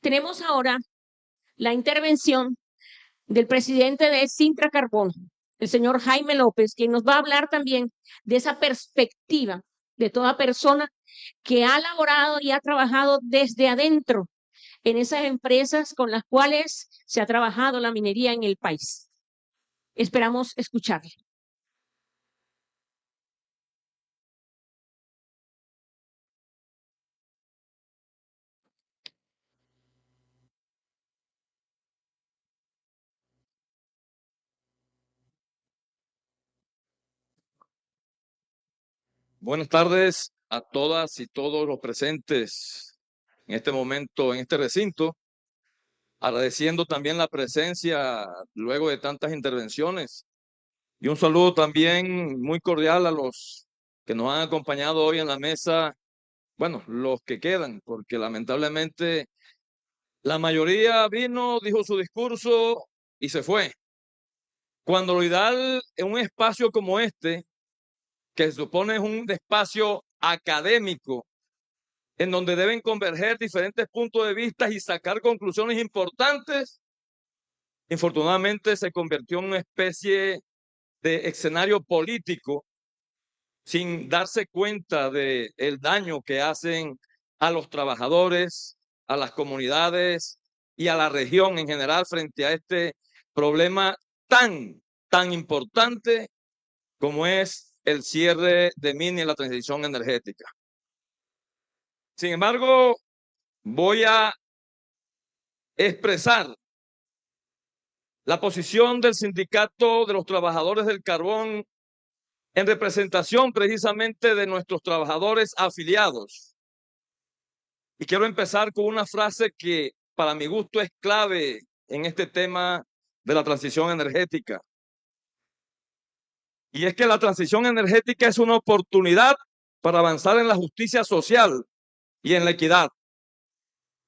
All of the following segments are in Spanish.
Tenemos ahora la intervención del presidente de Sintra Carbón, el señor Jaime López, quien nos va a hablar también de esa perspectiva de toda persona que ha laborado y ha trabajado desde adentro en esas empresas con las cuales se ha trabajado la minería en el país. Esperamos escucharle. Buenas tardes a todas y todos los presentes en este momento, en este recinto, agradeciendo también la presencia luego de tantas intervenciones y un saludo también muy cordial a los que nos han acompañado hoy en la mesa, bueno, los que quedan, porque lamentablemente la mayoría vino, dijo su discurso y se fue. Cuando lo ideal en un espacio como este, que se supone es un espacio académico, en donde deben converger diferentes puntos de vista y sacar conclusiones importantes, infortunadamente se convirtió en una especie de escenario político sin darse cuenta del daño que hacen a los trabajadores, a las comunidades y a la región en general frente a este problema tan importante como es el cierre de minas y la transición energética. Sin embargo, voy a expresar la posición del Sindicato de los Trabajadores del Carbón en representación precisamente de nuestros trabajadores afiliados. Y quiero empezar con una frase que para mi gusto es clave en este tema de la transición energética. Y es que la transición energética es una oportunidad para avanzar en la justicia social y en la equidad.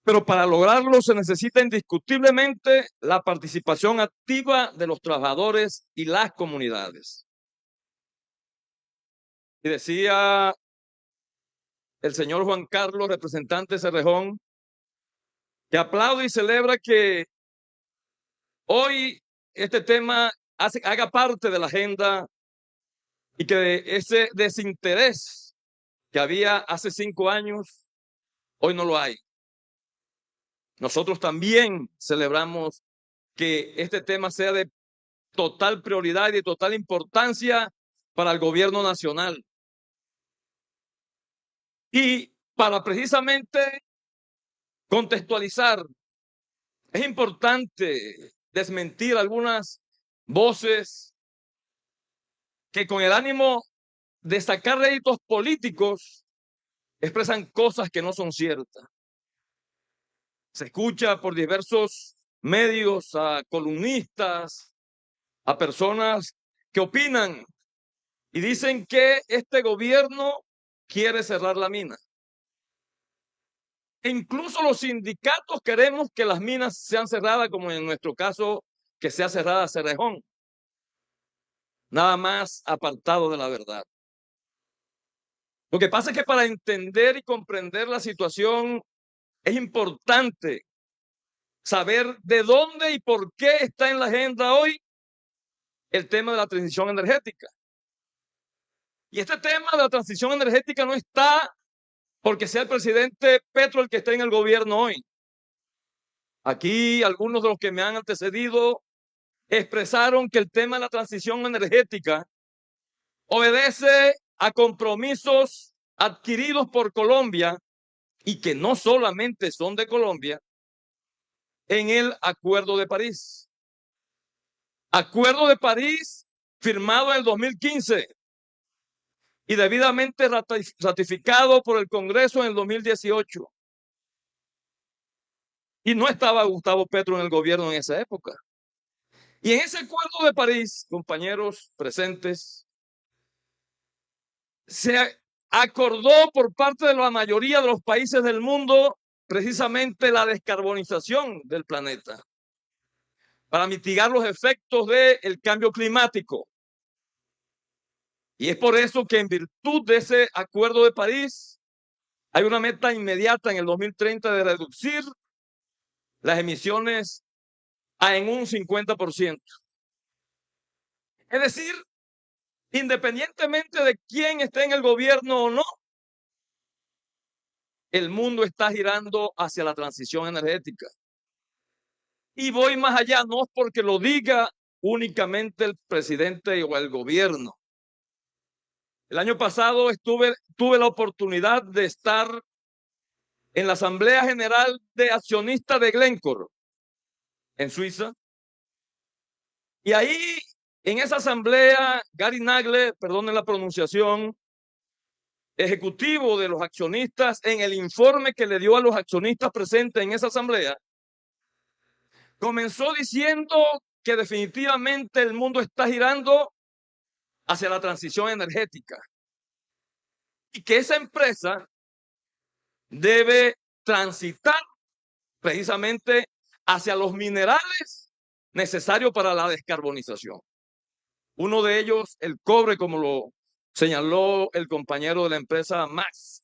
Pero para lograrlo se necesita indiscutiblemente la participación activa de los trabajadores y las comunidades. Y decía el señor Juan Carlos, representante de Cerrejón, que aplaude y celebra que hoy este tema haga parte de la agenda y que ese desinterés que había hace 5 años, hoy no lo hay. Nosotros también celebramos que este tema sea de total prioridad y de total importancia para el gobierno nacional. Y para precisamente contextualizar, es importante desmentir algunas voces que con el ánimo de sacar réditos políticos expresan cosas que no son ciertas. Se escucha por diversos medios a columnistas, a personas que opinan y dicen que este gobierno quiere cerrar la mina. E incluso los sindicatos queremos que las minas sean cerradas, como en nuestro caso, que sea cerrada Cerrejón. Nada más apartado de la verdad. Lo que pasa es que para entender y comprender la situación es importante saber de dónde y por qué está en la agenda hoy el tema de la transición energética. Y este tema de la transición energética no está porque sea el presidente Petro el que esté en el gobierno hoy. Aquí algunos de los que me han antecedido expresaron que el tema de la transición energética obedece a compromisos adquiridos por Colombia y que no solamente son de Colombia en el Acuerdo de París. Acuerdo de París firmado en el 2015 y debidamente ratificado por el Congreso en el 2018. Y no estaba Gustavo Petro en el gobierno en esa época. Y en ese Acuerdo de París, compañeros presentes, se acordó por parte de la mayoría de los países del mundo precisamente la descarbonización del planeta para mitigar los efectos del cambio climático. Y es por eso que en virtud de ese Acuerdo de París hay una meta inmediata en el 2030 de reducir las emisiones en un 50%. Es decir, independientemente de quién esté en el gobierno o no, el mundo está girando hacia la transición energética. Y voy más allá, no es porque lo diga únicamente el presidente o el gobierno. El año pasado tuve la oportunidad de estar en la Asamblea General de Accionistas de Glencore, en Suiza. Y ahí, en esa asamblea, Gary Nagle, perdone la pronunciación, ejecutivo de los accionistas, en el informe que le dio a los accionistas presentes en esa asamblea, comenzó diciendo que definitivamente el mundo está girando hacia la transición energética y que esa empresa debe transitar precisamente hacia los minerales necesarios para la descarbonización. Uno de ellos, el cobre, como lo señaló el compañero de la empresa Max.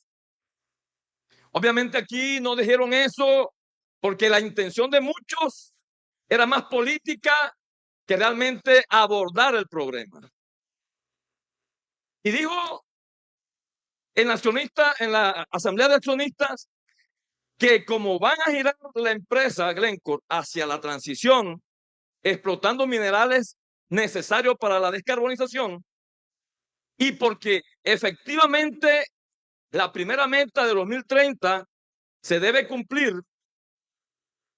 Obviamente aquí no dijeron eso porque la intención de muchos era más política que realmente abordar el problema. Y dijo en la asamblea de accionistas que como van a girar la empresa Glencore hacia la transición, explotando minerales necesarios para la descarbonización, y porque efectivamente la primera meta de 2030 se debe cumplir,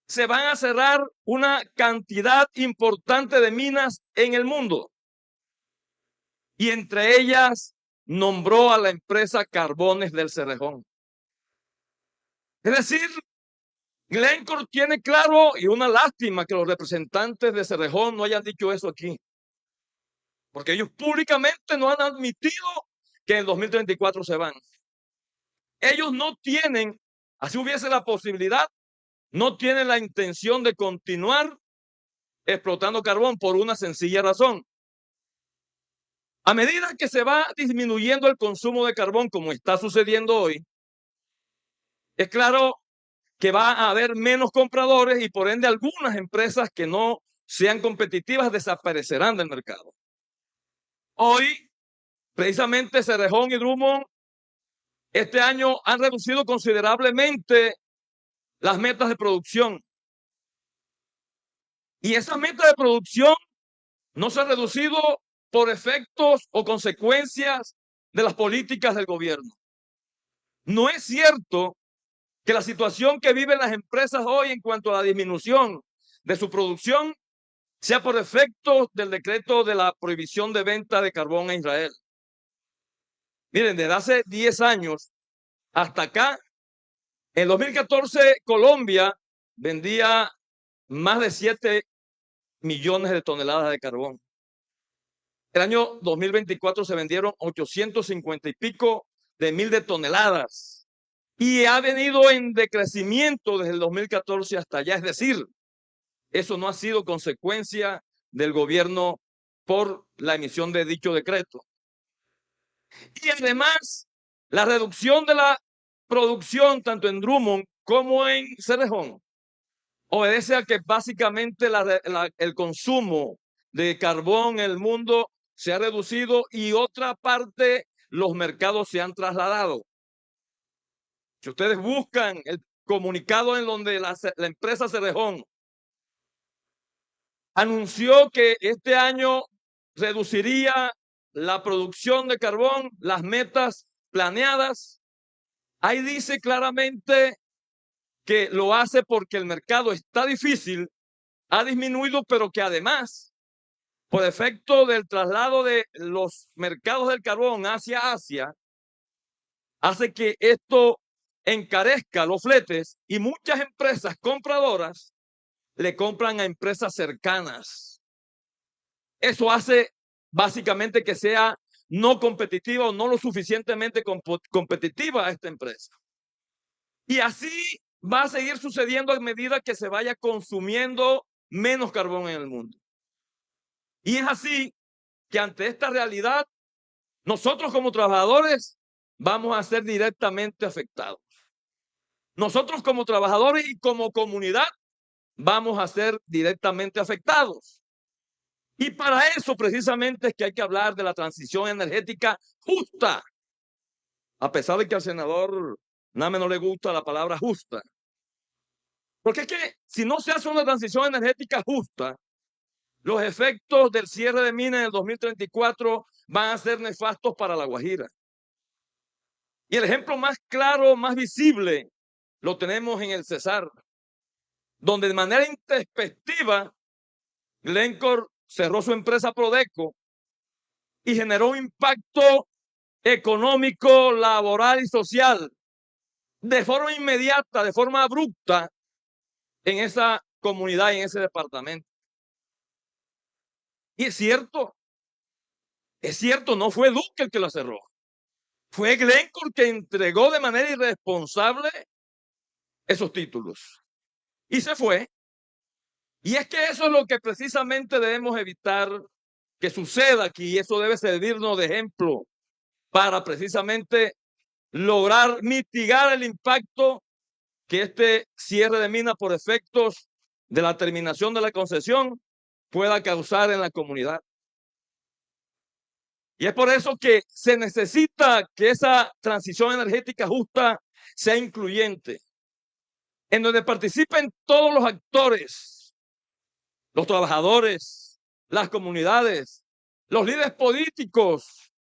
se van a cerrar una cantidad importante de minas en el mundo. Y entre ellas nombró a la empresa Carbones del Cerrejón. Es decir, Glencore tiene claro, y una lástima que los representantes de Cerrejón no hayan dicho eso aquí, porque ellos públicamente no han admitido que en el 2034 se van. Ellos no tienen, así hubiese la posibilidad, no tienen la intención de continuar explotando carbón por una sencilla razón. A medida que se va disminuyendo el consumo de carbón, como está sucediendo hoy, es claro que va a haber menos compradores y por ende algunas empresas que no sean competitivas desaparecerán del mercado. Hoy, precisamente Cerrejón y Drummond este año han reducido considerablemente las metas de producción. Y esas metas de producción no se han reducido por efectos o consecuencias de las políticas del gobierno. No es cierto que la situación que viven las empresas hoy en cuanto a la disminución de su producción sea por efectos del decreto de la prohibición de venta de carbón a Israel. Miren, desde hace 10 años hasta acá, en 2014 Colombia vendía más de 7 millones de toneladas de carbón. El año 2024 se vendieron 850 y pico de mil de toneladas y ha venido en decrecimiento desde el 2014 hasta allá. Es decir, eso no ha sido consecuencia del gobierno por la emisión de dicho decreto. Y además, la reducción de la producción tanto en Drummond como en Cerrejón obedece a que básicamente el consumo de carbón en el mundo se ha reducido y otra parte, los mercados se han trasladado. Si ustedes buscan el comunicado en donde la empresa Cerrejón anunció que este año reduciría la producción de carbón, las metas planeadas, ahí dice claramente que lo hace porque el mercado está difícil, ha disminuido, pero que además, por efecto del traslado de los mercados del carbón hacia Asia, hace que esto encarezca los fletes y muchas empresas compradoras le compran a empresas cercanas. Eso hace básicamente que sea no competitiva o no lo suficientemente competitiva a esta empresa. Y así va a seguir sucediendo a medida que se vaya consumiendo menos carbón en el mundo. Y es así que ante esta realidad, nosotros como trabajadores vamos a ser directamente afectados. Nosotros como trabajadores y como comunidad vamos a ser directamente afectados. Y para eso precisamente es que hay que hablar de la transición energética justa, a pesar de que al senador Name no le gusta la palabra justa. Porque es que si no se hace una transición energética justa, los efectos del cierre de minas en el 2034 van a ser nefastos para La Guajira. Y el ejemplo más claro, más visible, lo tenemos en el Cesar, donde de manera intempestiva Glencore cerró su empresa Prodeco y generó un impacto económico, laboral y social de forma inmediata, de forma abrupta en esa comunidad y en ese departamento. Y es cierto, no fue Duque el que la cerró. Fue Glencore que entregó de manera irresponsable esos títulos. Y se fue. Y es que eso es lo que precisamente debemos evitar que suceda aquí. Y eso debe servirnos de ejemplo para precisamente lograr mitigar el impacto que este cierre de minas por efectos de la terminación de la concesión pueda causar en la comunidad. Y es por eso que se necesita que esa transición energética justa sea incluyente, en donde participen todos los actores, los trabajadores, las comunidades, los líderes políticos,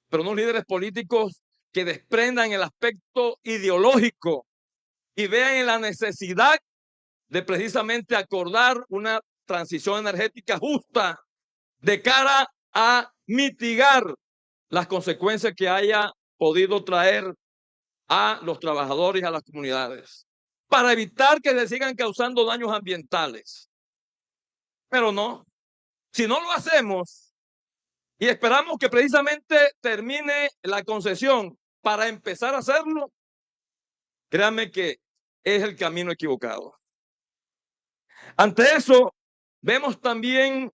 pero no líderes políticos que desprendan el aspecto ideológico y vean en la necesidad de precisamente acordar una transición energética justa de cara a mitigar las consecuencias que haya podido traer a los trabajadores y a las comunidades, para evitar que se sigan causando daños ambientales. Pero no, si no lo hacemos y esperamos que precisamente termine la concesión para empezar a hacerlo, créanme que es el camino equivocado. Ante eso, vemos también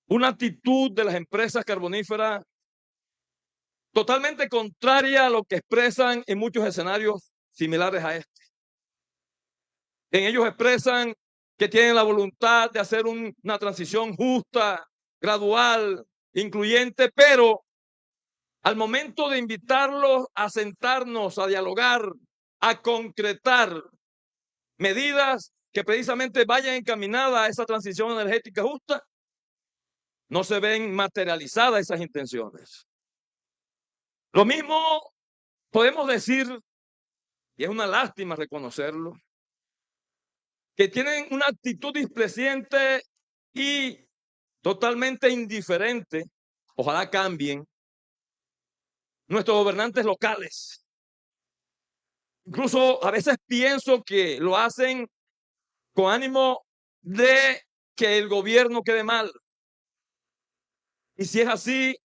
una actitud de las empresas carboníferas totalmente contraria a lo que expresan en muchos escenarios similares a este. En ellos expresan que tienen la voluntad de hacer una transición justa, gradual, incluyente, pero al momento de invitarlos a sentarnos, a dialogar, a concretar medidas que precisamente vayan encaminadas a esa transición energética justa, no se ven materializadas esas intenciones. Lo mismo podemos decir, y es una lástima reconocerlo, que tienen una actitud displeciente y totalmente indiferente, ojalá cambien, nuestros gobernantes locales. Incluso a veces pienso que lo hacen con ánimo de que el gobierno quede mal. Y si es así,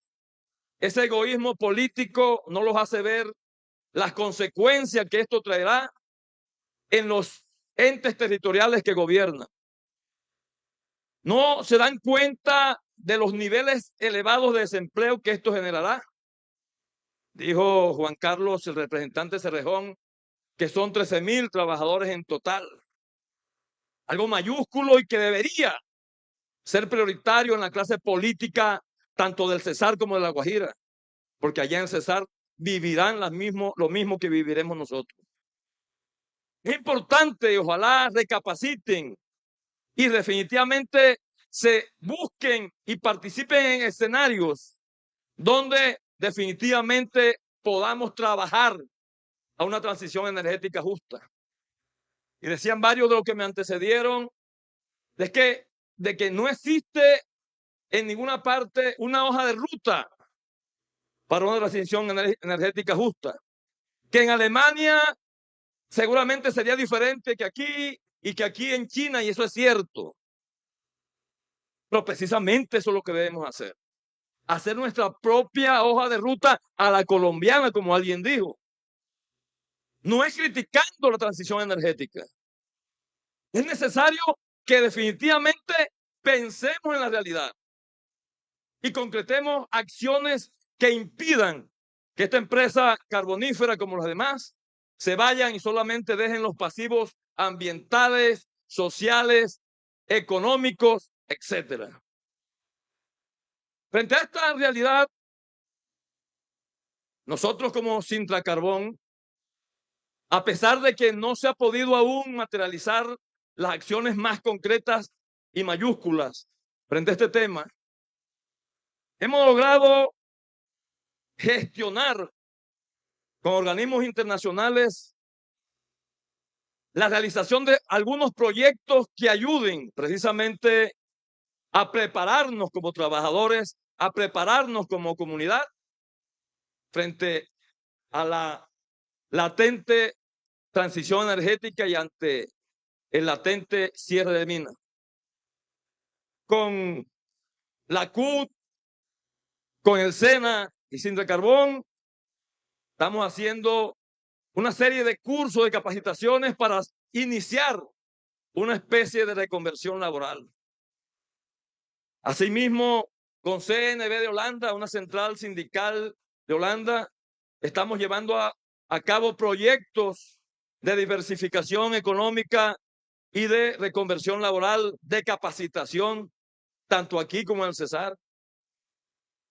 ese egoísmo político no los hace ver las consecuencias que esto traerá en los entes territoriales que gobiernan. No se dan cuenta de los niveles elevados de desempleo que esto generará. Dijo Juan Carlos, el representante de Cerrejón, que son 13,000 trabajadores en total. Algo mayúsculo y que debería ser prioritario en la clase política tanto del Cesar como de La Guajira, porque allá en Cesar vivirán lo mismo que viviremos nosotros. Es importante, ojalá recapaciten y definitivamente se busquen y participen en escenarios donde definitivamente podamos trabajar a una transición energética justa. Y decían varios de los que me antecedieron de que no existe en ninguna parte una hoja de ruta para una transición energética justa. Que en Alemania seguramente sería diferente que aquí y que aquí en China, y eso es cierto. Pero precisamente eso es lo que debemos hacer. Hacer nuestra propia hoja de ruta a la colombiana, como alguien dijo. No es criticando la transición energética. Es necesario que definitivamente pensemos en la realidad y concretemos acciones que impidan que esta empresa carbonífera, como las demás, se vayan y solamente dejen los pasivos ambientales sociales, económicos, etcétera. Frente a esta realidad, nosotros como Cintra Carbón, a pesar de que no se ha podido aún materializar las acciones más concretas y mayúsculas frente a este tema, hemos logrado gestionar con organismos internacionales la realización de algunos proyectos que ayuden precisamente a prepararnos como trabajadores, a prepararnos como comunidad frente a la latente transición energética y ante el latente cierre de minas. Con la CUT, con el SENA y Cintra Carbón, estamos haciendo una serie de cursos de capacitaciones para iniciar una especie de reconversión laboral. Asimismo, con CNV de Holanda, una central sindical de Holanda, estamos llevando a cabo proyectos de diversificación económica y de reconversión laboral, de capacitación, tanto aquí como en el Cesar.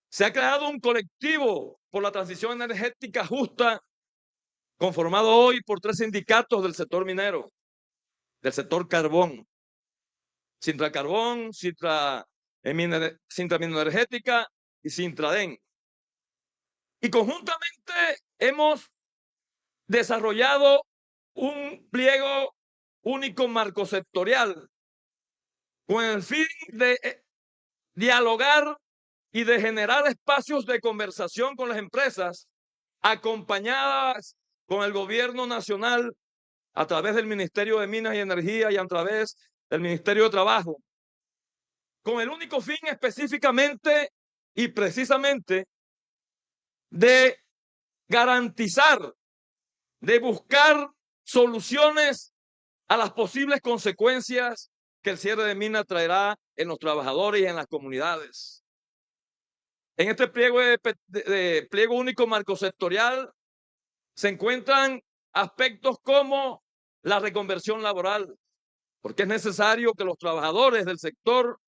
Se ha creado un colectivo por la transición energética justa, conformado hoy por 3 sindicatos del sector minero, del sector carbón: Cintra Carbón, Cintra Minoenergética y Cintraden. Y conjuntamente hemos desarrollado un pliego único marco sectorial con el fin de dialogar y de generar espacios de conversación con las empresas, acompañadas con el gobierno nacional a través del Ministerio de Minas y Energía y a través del Ministerio de Trabajo, con el único fin específicamente y precisamente de garantizar, de buscar soluciones a las posibles consecuencias que el cierre de minas traerá en los trabajadores y en las comunidades. En este pliego único marco sectorial se encuentran aspectos como la reconversión laboral, porque es necesario que los trabajadores del sector,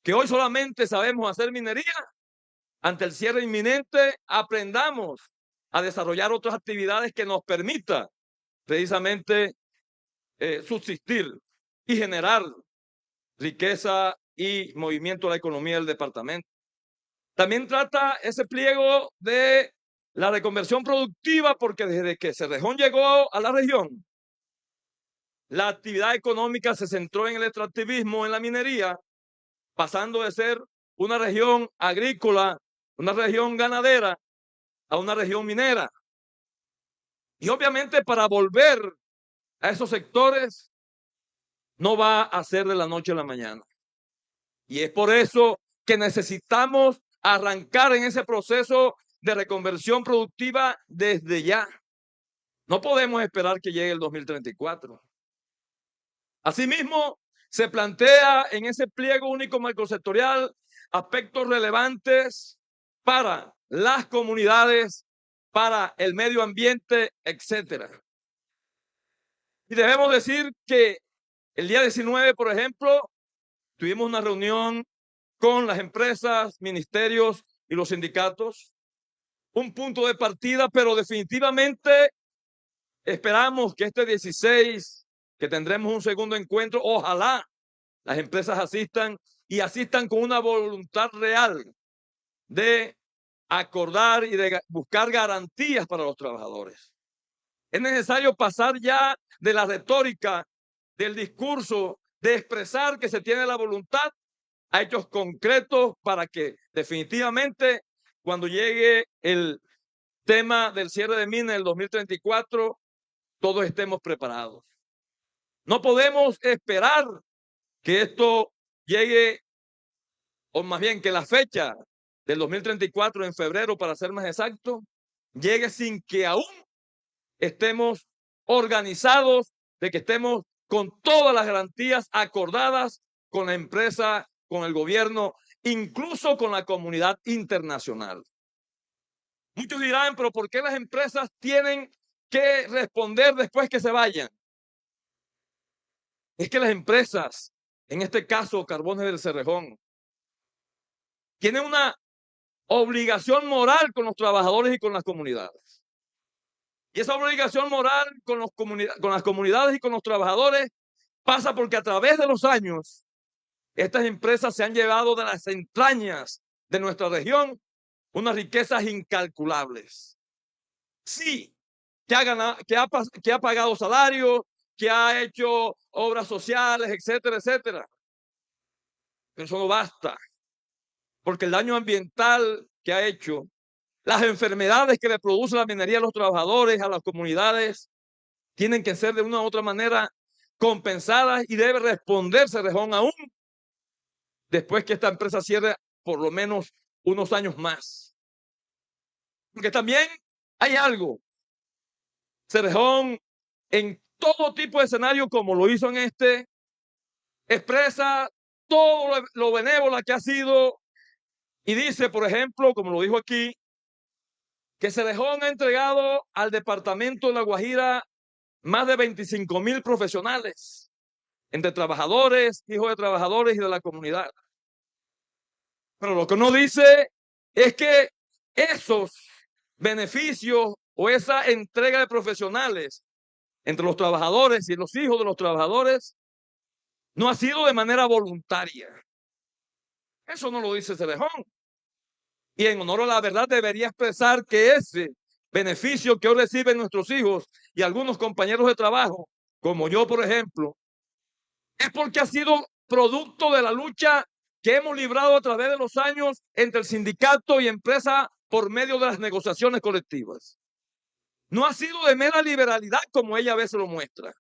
que hoy solamente sabemos hacer minería, ante el cierre inminente aprendamos a desarrollar otras actividades que nos permitan precisamente subsistir y generar riqueza y movimiento a la economía del departamento. También trata ese pliego de la reconversión productiva, porque desde que Cerrejón llegó a la región, la actividad económica se centró en el extractivismo, en la minería, pasando de ser una región agrícola, una región ganadera, a una región minera. Y obviamente para volver a esos sectores no va a ser de la noche a la mañana. Y es por eso que necesitamos arrancar en ese proceso de reconversión productiva desde ya. No podemos esperar que llegue el 2034. Asimismo, se plantea en ese pliego único macrosectorial aspectos relevantes para las comunidades, para el medio ambiente, etcétera. Y debemos decir que el día 19, por ejemplo, tuvimos una reunión con las empresas, ministerios y los sindicatos. Un punto de partida, pero definitivamente esperamos que este 16, que tendremos un segundo encuentro, ojalá las empresas asistan y asistan con una voluntad real de acordar y de buscar garantías para los trabajadores. Es necesario pasar ya de la retórica, del discurso, de expresar que se tiene la voluntad, a hechos concretos para que definitivamente cuando llegue el tema del cierre de minas en el 2034, todos estemos preparados. No podemos esperar que esto llegue, o más bien que la fecha del 2034 en febrero, para ser más exacto, llegue sin que aún estemos organizados, de que estemos con todas las garantías acordadas con la empresa, con el gobierno, incluso con la comunidad internacional. Muchos dirán, pero ¿por qué las empresas tienen que responder después que se vayan? es que las empresas, en este caso Carbones del Cerrejón, tienen una obligación moral con los trabajadores y con las comunidades. Y esa obligación moral con las comunidades y con los trabajadores pasa porque a través de los años estas empresas se han llevado de las entrañas de nuestra región unas riquezas incalculables. Sí, que ha pagado salarios, que ha hecho obras sociales, etcétera, etcétera. Pero eso no basta, porque el daño ambiental que ha hecho, las enfermedades que le produce la minería a los trabajadores, a las comunidades, tienen que ser de una u otra manera compensadas y debe responder Cerrejón aún después que esta empresa cierre por lo menos unos años más. Porque también hay algo. Cerrejón, en todo tipo de escenario, como lo hizo en este, expresa todo lo benévola que ha sido y dice, por ejemplo, como lo dijo aquí, que Cerrejón ha entregado al departamento de La Guajira más de 25,000 profesionales, entre trabajadores, hijos de trabajadores y de la comunidad. Pero lo que no dice es que esos beneficios o esa entrega de profesionales entre los trabajadores y los hijos de los trabajadores no ha sido de manera voluntaria. Eso no lo dice Cerrejón. Y en honor a la verdad debería expresar que ese beneficio que hoy reciben nuestros hijos y algunos compañeros de trabajo, como yo, por ejemplo, es porque ha sido producto de la lucha que hemos librado a través de los años entre el sindicato y empresa por medio de las negociaciones colectivas. No ha sido de mera liberalidad como ella a veces lo muestra.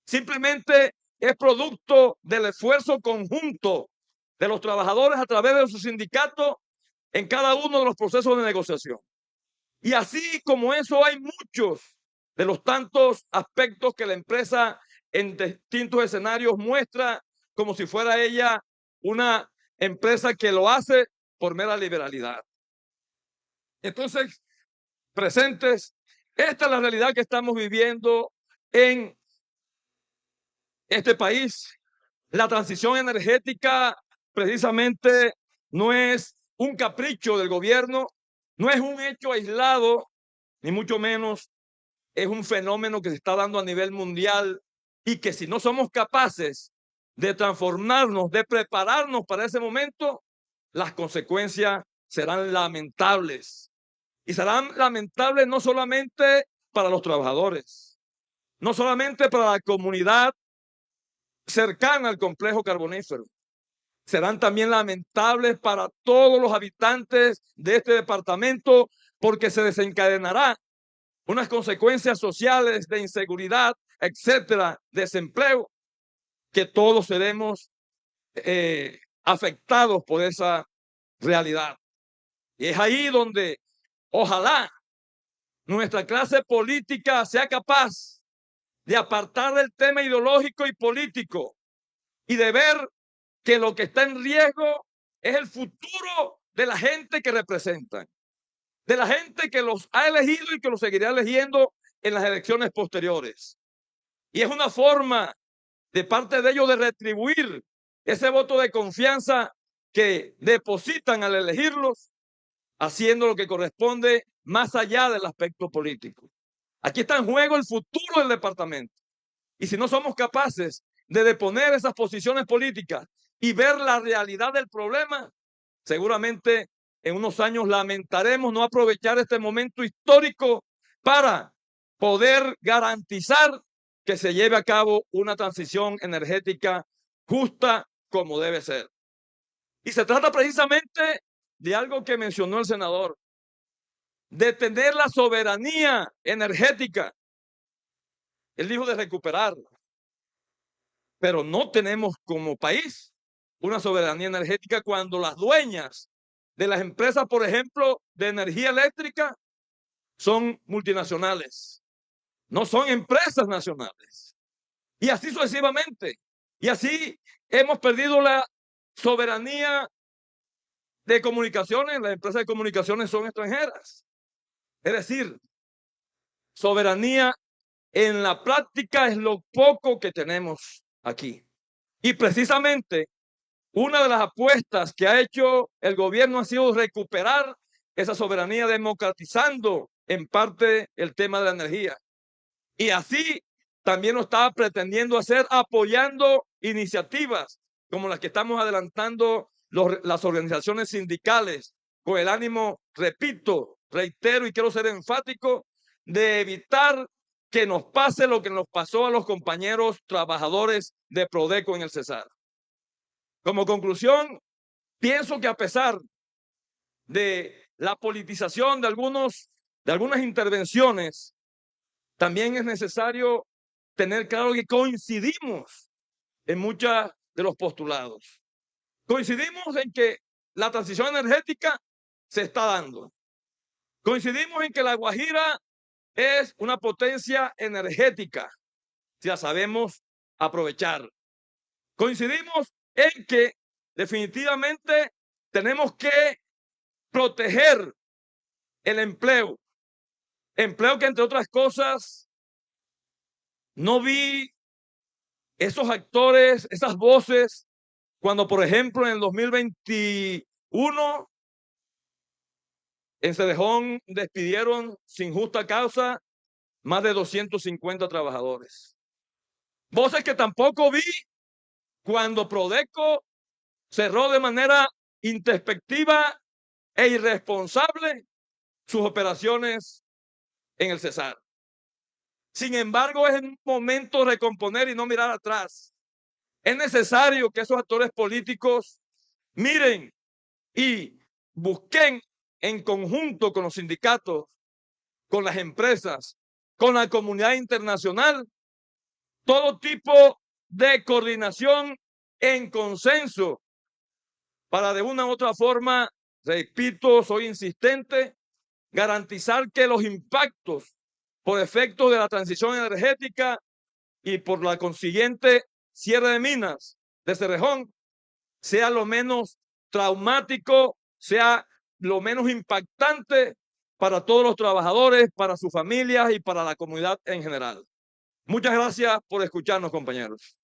Simplemente es producto del esfuerzo conjunto de los trabajadores a través de su sindicato en cada uno de los procesos de negociación. Y así como eso hay muchos de los tantos aspectos que la empresa en distintos escenarios muestra como si fuera ella una empresa que lo hace por mera liberalidad. Entonces, presentes, esta es la realidad que estamos viviendo en este país. La transición energética precisamente no es un capricho del gobierno, no es un hecho aislado, ni mucho menos es un fenómeno que se está dando a nivel mundial y que si no somos capaces de transformarnos, de prepararnos para ese momento, las consecuencias serán lamentables. Y serán lamentables no solamente para los trabajadores, no solamente para la comunidad cercana al complejo carbonífero, serán también lamentables para todos los habitantes de este departamento porque se desencadenará unas consecuencias sociales de inseguridad, etcétera, desempleo, que todos seremos afectados por esa realidad. Y es ahí donde ojalá nuestra clase política sea capaz de apartar del tema ideológico y político y de ver que lo que está en riesgo es el futuro de la gente que representan, de la gente que los ha elegido y que los seguirá eligiendo en las elecciones posteriores. Y es una forma de parte de ellos de retribuir ese voto de confianza que depositan al elegirlos, haciendo lo que corresponde más allá del aspecto político. Aquí está en juego el futuro del departamento. Y si no somos capaces de deponer esas posiciones políticas y ver la realidad del problema, seguramente en unos años lamentaremos no aprovechar este momento histórico para poder garantizar que se lleve a cabo una transición energética justa como debe ser. Y se trata precisamente de algo que mencionó el senador, de tener la soberanía energética. Él dijo de recuperarla, pero no tenemos como país una soberanía energética cuando las dueñas de las empresas, por ejemplo, de energía eléctrica, son multinacionales, no son empresas nacionales. Y así sucesivamente. Y así hemos perdido la soberanía de comunicaciones. Las empresas de comunicaciones son extranjeras. Es decir, soberanía en la práctica es lo poco que tenemos aquí. Y precisamente una de las apuestas que ha hecho el gobierno ha sido recuperar esa soberanía, democratizando en parte el tema de la energía. Y así también lo está pretendiendo hacer, apoyando iniciativas como las que estamos adelantando las organizaciones sindicales, con el ánimo, repito, reitero y quiero ser enfático, de evitar que nos pase lo que nos pasó a los compañeros trabajadores de Prodeco en el Cesar. Como conclusión, pienso que a pesar de la politización de algunas intervenciones, también es necesario tener claro que coincidimos en muchos de los postulados. Coincidimos en que la transición energética se está dando. Coincidimos en que La Guajira es una potencia energética, si la sabemos aprovechar. Coincidimos en que definitivamente tenemos que proteger el empleo que, entre otras cosas, no vi esos actores, esas voces, cuando, por ejemplo, en el 2021 en Cerrejón despidieron sin justa causa más de 250 trabajadores. Voces que tampoco vi cuando Prodeco cerró de manera introspectiva e irresponsable sus operaciones en el Cesar. Sin embargo, es el momento de recomponer y no mirar atrás. Es necesario que esos actores políticos miren y busquen en conjunto con los sindicatos, con las empresas, con la comunidad internacional, todo tipo de coordinación en consenso para de una u otra forma, repito, soy insistente, garantizar que los impactos por efecto de la transición energética y por la consiguiente cierre de minas de Cerrejón sea lo menos traumático, sea lo menos impactante para todos los trabajadores, para sus familias y para la comunidad en general. Muchas gracias por escucharnos, compañeros.